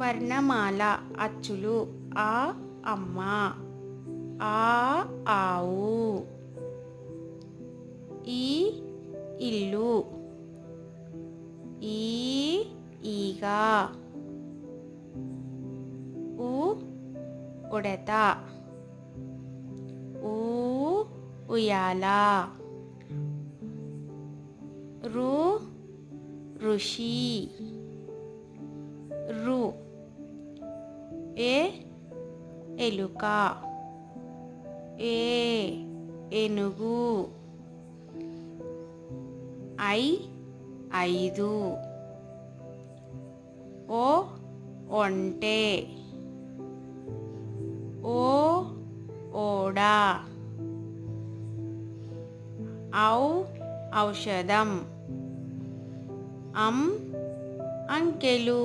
వర్ణమాల అచ్చులు ఆ అమ్మ, ఆ ఆవు, ఈ ఇల్లు, ఈ ఈగ, ఉ ఉడత, ఊ ఉయ్యాల, రు ఋషి, రు ఏ ఎలుక, ఏ ఏనుగు, ఐ ఐదు, ఓ ఒంటె, ఓ ఓడ, ఔ ఔషధం, అంకెలు.